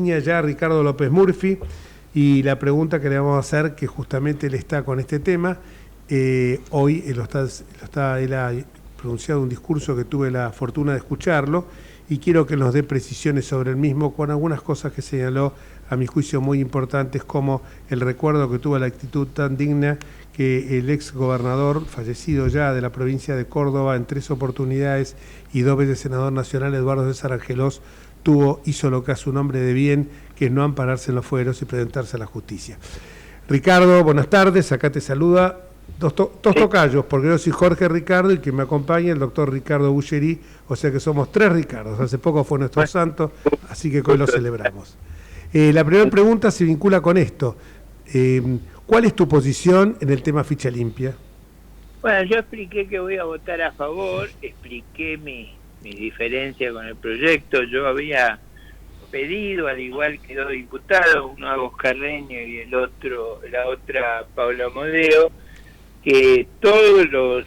línea ya a Ricardo López Murphy y la pregunta que le vamos a hacer, que justamente él está con este tema, hoy él ha pronunciado un discurso que tuve la fortuna de escucharlo y quiero que nos dé precisiones sobre el mismo con algunas cosas que señaló, a mi juicio, muy importantes, como el recuerdo que tuvo la actitud tan digna que el ex gobernador, fallecido ya, de la provincia de Córdoba en 3 oportunidades y 2 veces senador nacional, Eduardo César Angelós, hizo lo que hace un hombre de bien, que es no ampararse en los fueros y presentarse a la justicia. Ricardo, buenas tardes, acá te saluda dos tocayos, porque yo soy Jorge Ricardo y quien me acompaña el doctor Ricardo Bulleri, o sea que somos 3 Ricardos. Hace poco fue nuestro santo, así que hoy lo celebramos. La primera pregunta se vincula con esto. ¿Cuál es tu posición en el tema ficha limpia? Bueno, yo expliqué que voy a votar a favor, expliqué mi diferencia con el proyecto. Yo había pedido, al igual que 2 diputados, uno Agos Carreño y la otra Paula Modeo, que todos los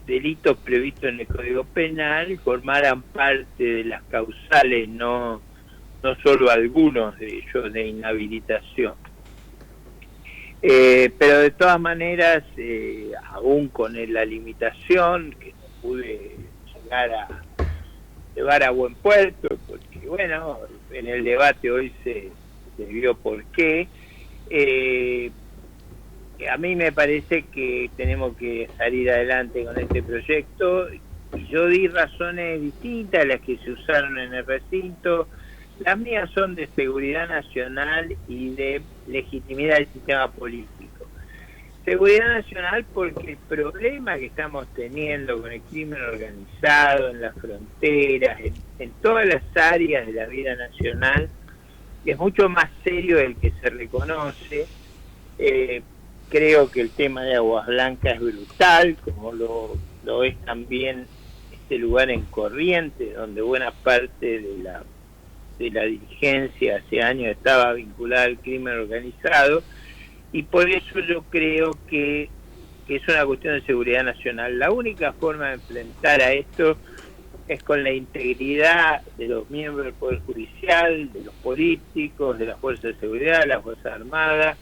delitos previstos en el Código Penal formaran parte de las causales, no solo algunos de ellos de inhabilitación. Pero de todas maneras, aún con la limitación, que no pude llevar a buen puerto, porque bueno, en el debate hoy se vio por qué, a mí me parece que tenemos que salir adelante con este proyecto. Yo di razones distintas a las que se usaron en el recinto. Las mías son de seguridad nacional y de legitimidad del sistema político. Seguridad nacional porque el problema que estamos teniendo con el crimen organizado en las fronteras, en todas las áreas de la vida nacional, es mucho más serio del que se reconoce. Creo que el tema de Aguas Blancas es brutal, como lo es también este lugar en Corrientes, donde buena parte de la dirigencia hace años estaba vinculada al crimen organizado, y por eso yo creo que es una cuestión de seguridad nacional. La única forma de enfrentar a esto es con la integridad de los miembros del Poder Judicial, de los políticos, de las fuerzas de seguridad, de las fuerzas armadas.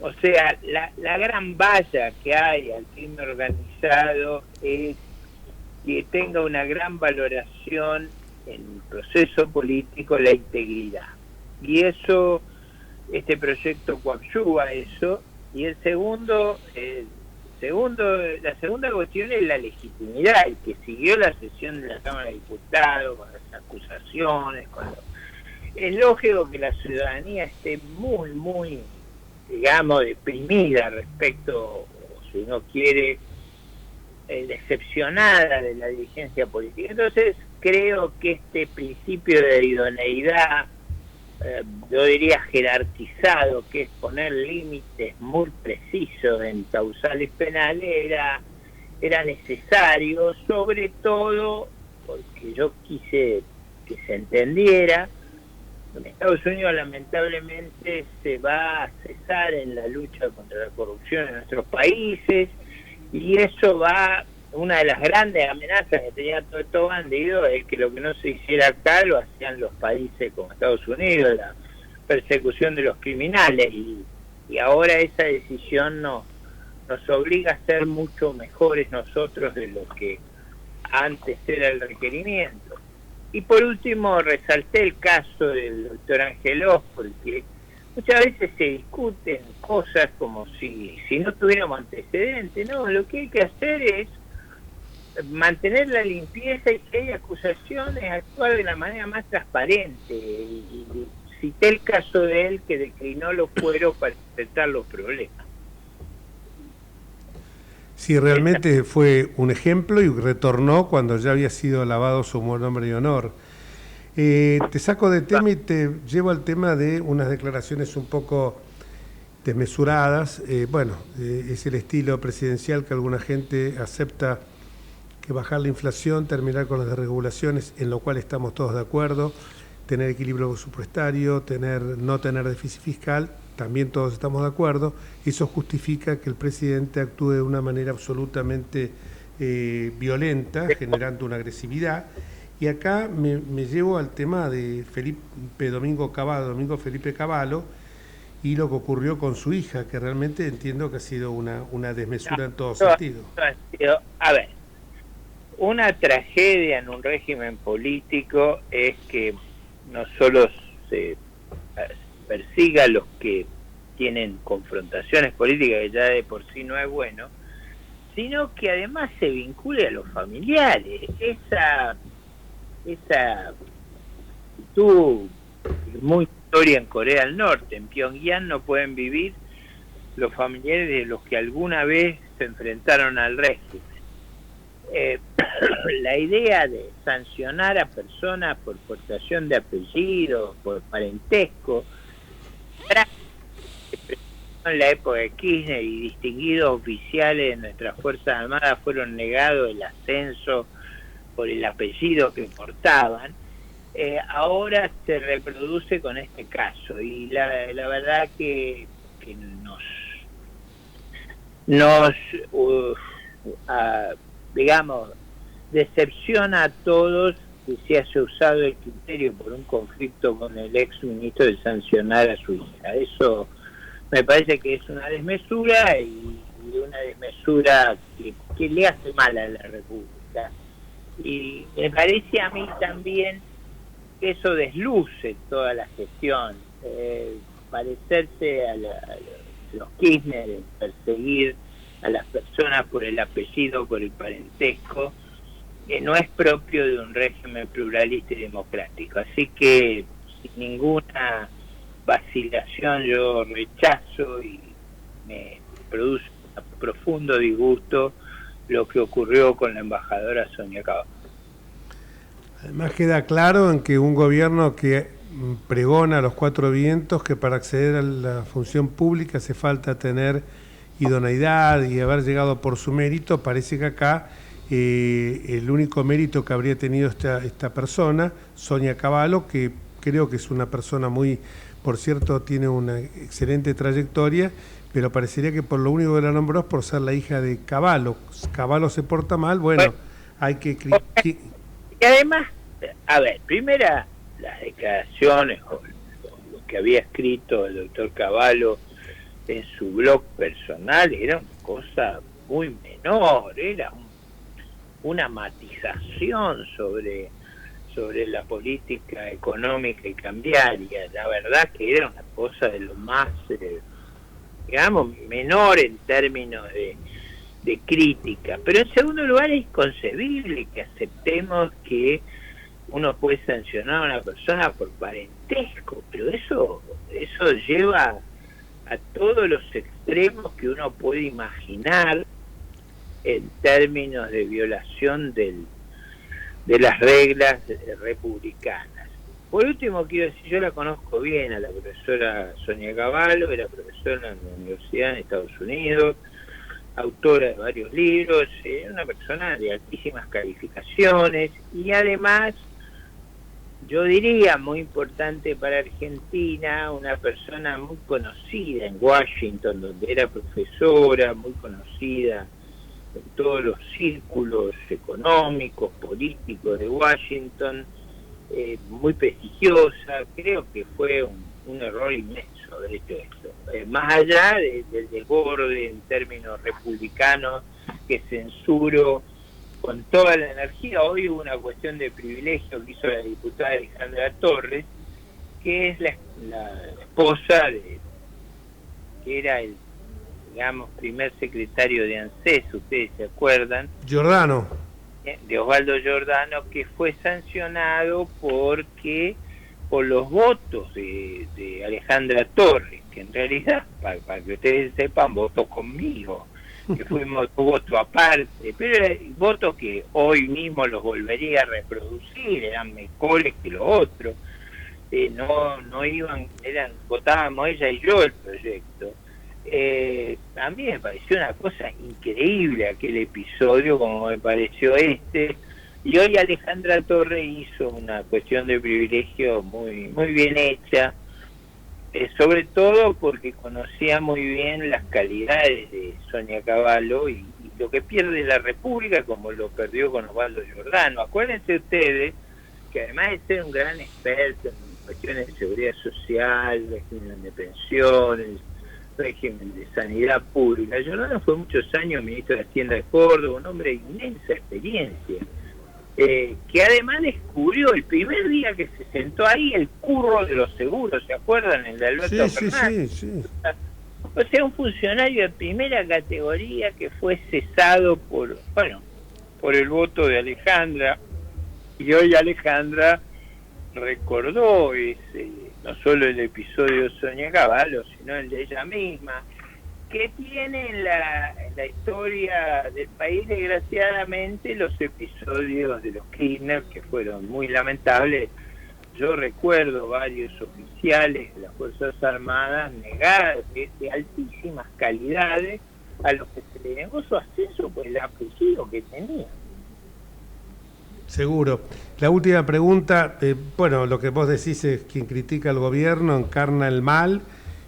O sea, la gran valla que hay al crimen organizado es que tenga una gran valoración en el proceso político, la integridad. Y eso, este proyecto coadyuva eso. Y la segunda cuestión es la legitimidad, el que siguió la sesión de la Cámara de Diputados, con las acusaciones, es lógico que la ciudadanía esté muy, digamos, deprimida respecto, o si uno quiere, decepcionada de la dirigencia política. Entonces, creo que este principio de idoneidad, yo diría jerarquizado, que es poner límites muy precisos en causales penales, era necesario, sobre todo porque yo quise que se entendiera. En Estados Unidos lamentablemente se va a cesar en la lucha contra la corrupción en nuestros países, y eso una de las grandes amenazas que tenía todo estos bandidos es que lo que no se hiciera acá lo hacían los países como Estados Unidos, la persecución de los criminales, y ahora esa decisión nos obliga a ser mucho mejores nosotros de lo que antes era el requerimiento. Y por último, resalté el caso del doctor Angelós, porque muchas veces se discuten cosas como si no tuviéramos antecedentes. No, lo que hay que hacer es mantener la limpieza, y si hay acusaciones, actuar de la manera más transparente. Y cité el caso de él, que declinó los fueros para enfrentar los problemas. Sí, realmente fue un ejemplo y retornó cuando ya había sido alabado su nombre y honor. Te saco de tema y te llevo al tema de unas declaraciones un poco desmesuradas. Es el estilo presidencial que alguna gente acepta, que bajar la inflación, terminar con las desregulaciones, en lo cual estamos todos de acuerdo, tener equilibrio presupuestario, no tener déficit fiscal, también todos estamos de acuerdo. Eso justifica que el presidente actúe de una manera absolutamente violenta, generando una agresividad. Y acá me llevo al tema de Domingo Felipe Cavallo, y lo que ocurrió con su hija, que realmente entiendo que ha sido una desmesura en todo sentido. A ver, una tragedia en un régimen político es que no solo se persiga a los que tienen confrontaciones políticas, que ya de por sí no es bueno, sino que además se vincule a los familiares. Esa actitud muy historia en Corea del Norte, en Pyongyang no pueden vivir los familiares de los que alguna vez se enfrentaron al régimen. La idea de sancionar a personas por portación de apellido, por parentesco, en la época de Kirchner y distinguidos oficiales de nuestras Fuerzas Armadas fueron negados el ascenso por el apellido que portaban, ahora se reproduce con este caso, y la verdad que nos digamos, decepciona a todos que se haya usado el criterio por un conflicto con el ex ministro de sancionar a su hija. Eso me parece que es una desmesura, y una desmesura que le hace mal a la República. Y me parece a mí también que eso desluce toda la gestión. Parecerse a los Kirchner en perseguir a las personas por el apellido, por el parentesco, que no es propio de un régimen pluralista y democrático. Así que sin ninguna vacilación yo rechazo, y me produce un profundo disgusto lo que ocurrió con la embajadora Sonia Cavallo. Además queda claro en que un gobierno que pregona a los cuatro vientos que para acceder a la función pública hace falta tener idoneidad y haber llegado por su mérito. Parece que acá el único mérito que habría tenido esta persona, Sonia Cavallo, que creo que es una persona muy, por cierto, tiene una excelente trayectoria, pero parecería que por lo único que la nombró es por ser la hija de Cavallo. Cavallo se porta mal, bueno, hay que... Y además, a ver, primera, las declaraciones o lo que había escrito el doctor Cavallo en su blog personal era una cosa muy menor, era una matización sobre la política económica y cambiaria. La verdad que era una cosa de lo más, digamos, menor en términos de crítica. Pero en segundo lugar, es inconcebible que aceptemos que uno puede sancionar a una persona por parentesco, pero eso lleva a todos los extremos que uno puede imaginar en términos de violación de las reglas republicanas. Por último, quiero decir, yo la conozco bien a la profesora Sonia Cavallo, era profesora en la universidad en Estados Unidos, autora de varios libros, una persona de altísimas calificaciones, y además, yo diría, muy importante para Argentina, una persona muy conocida en Washington, donde era profesora, muy conocida en todos los círculos económicos, políticos de Washington, muy prestigiosa. Creo que fue un error inmenso de hecho esto, más allá del desborde en términos republicanos que censuro con toda la energía. Hoy hubo una cuestión de privilegio que hizo la diputada Alejandra Torres, que es la esposa que era el, digamos, primer secretario de ANSES, ustedes se acuerdan, Giordano, de Osvaldo Giordano, que fue sancionado por los votos de Alejandra Torres, que en realidad, para que ustedes sepan, votó conmigo, que fuimos voto aparte, pero eran votos que hoy mismo los volvería a reproducir, eran mejores que los otros, no iban, votábamos ella y yo el proyecto. A mí me pareció una cosa increíble aquel episodio, como me pareció este. Y hoy Alejandra Torre hizo una cuestión de privilegio muy bien hecha, sobre todo porque conocía muy bien las calidades de Sonia Cavallo y lo que pierde la República, como lo perdió con Osvaldo Giordano. Acuérdense ustedes que además de ser un gran experto en cuestiones de seguridad social, régimen de pensiones, régimen de sanidad pública, Giordano fue muchos años ministro de Hacienda de Córdoba, un hombre de inmensa experiencia, que además descubrió el primer día que se sentó ahí el curro de los seguros, ¿se acuerdan? El de Alberto Fernández. Sí. O sea, un funcionario de primera categoría que fue cesado por el voto de Alejandra, y hoy Alejandra recordó no solo el episodio de Sonia Cavallo, sino el de ella misma, que tiene en la historia del país, desgraciadamente, los episodios de los Kirchner, que fueron muy lamentables. Yo recuerdo varios oficiales de las Fuerzas Armadas negar de altísimas calidades a los que se le negó su ascenso por el apellido que tenían. Seguro. La última pregunta, lo que vos decís es quien critica al gobierno encarna el mal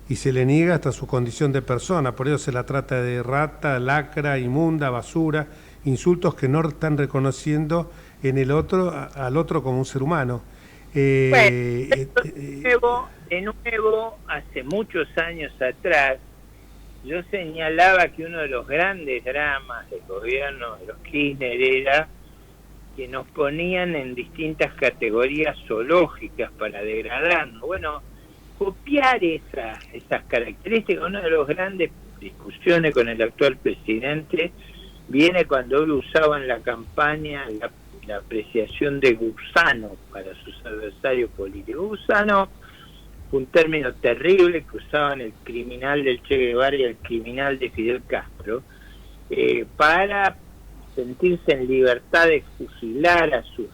y se le niega hasta su condición de persona, por eso se la trata de rata, lacra, inmunda, basura, insultos que no están reconociendo en el otro, al otro como un ser humano. De nuevo, hace muchos años atrás, yo señalaba que uno de los grandes dramas del gobierno de los Kirchner era que nos ponían en distintas categorías zoológicas para degradarnos. Bueno, copiar esas características, una de las grandes discusiones con el actual presidente viene cuando él usaba en la campaña la apreciación de gusano para sus adversarios políticos. Gusano fue un término terrible que usaban el criminal del Che Guevara y el criminal de Fidel Castro para sentirse en libertad de fusilar a sus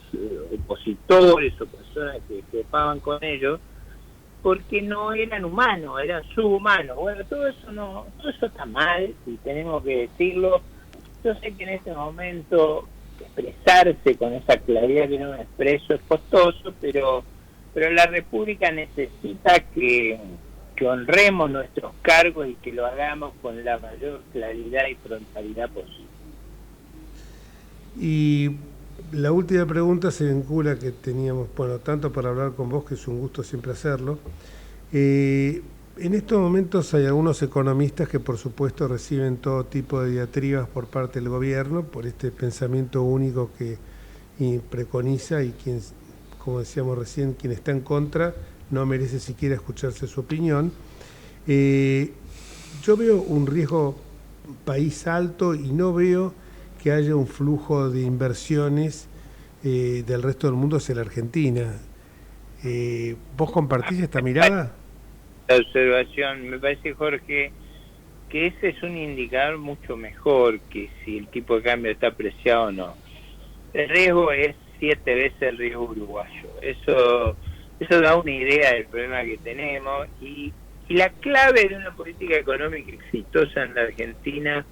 opositores o personas que discrepaban con ellos, porque no eran humanos, eran subhumanos. Bueno, todo eso está mal y tenemos que decirlo. Yo sé que en este momento expresarse con esa claridad que no me expreso es costoso, pero la República necesita que honremos nuestros cargos y que lo hagamos con la mayor claridad y frontalidad posible. Y la última pregunta se vincula que teníamos, tanto para hablar con vos, que es un gusto siempre hacerlo. En estos momentos hay algunos economistas que por supuesto reciben todo tipo de diatribas por parte del gobierno por este pensamiento único que preconiza y quien, como decíamos recién, quien está en contra no merece siquiera escucharse su opinión. Yo veo un riesgo país alto y no veo que haya un flujo de inversiones del resto del mundo hacia la Argentina. ¿Vos compartís esta mirada? La observación, me parece, Jorge, que ese es un indicador mucho mejor que si el tipo de cambio está apreciado o no. El riesgo es 7 veces el riesgo uruguayo. Eso da una idea del problema que tenemos y la clave de una política económica exitosa en la Argentina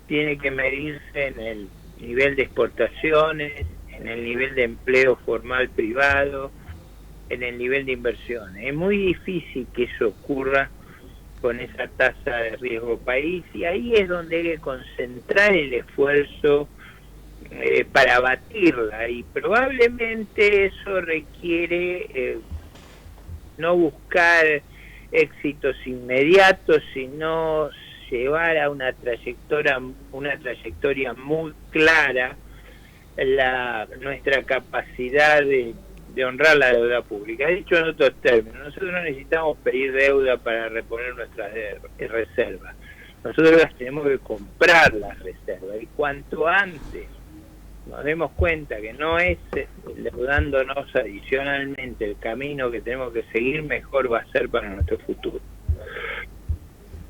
tiene que medirse en el nivel de exportaciones, en el nivel de empleo formal privado, en el nivel de inversiones. Es muy difícil que eso ocurra con esa tasa de riesgo país y ahí es donde hay que concentrar el esfuerzo para abatirla y probablemente eso requiere no buscar éxitos inmediatos, sino llevar a una trayectoria muy clara nuestra capacidad de honrar la deuda pública. Dicho en otros términos, nosotros no necesitamos pedir deuda para reponer nuestras reservas. Nosotros las tenemos que comprar las reservas y cuanto antes nos demos cuenta que no es endeudándonos adicionalmente el camino que tenemos que seguir, mejor va a ser para nuestro futuro.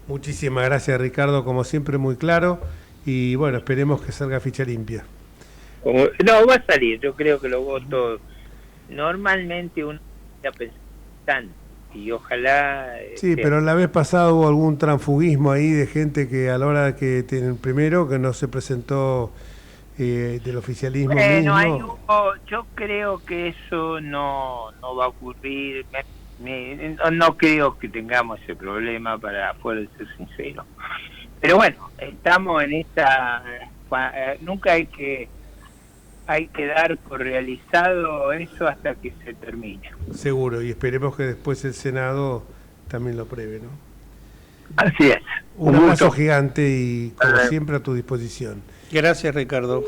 Muchísimas gracias, Ricardo, como siempre muy claro, y bueno, esperemos que salga ficha limpia. No, va a salir, yo creo que los votos normalmente uno está pensando y ojalá... Sí, pero la vez pasada hubo algún transfugismo ahí de gente que a la hora que primero que no se presentó del oficialismo mismo. Yo creo que eso no va a ocurrir. No creo que tengamos ese problema, para poder ser sincero. Pero bueno, estamos en esta... Nunca hay que hay que dar por realizado eso hasta que se termine. Seguro, y esperemos que después el Senado también lo apruebe, ¿no? Así es. Un abrazo gigante y como siempre a tu disposición. Gracias, Ricardo.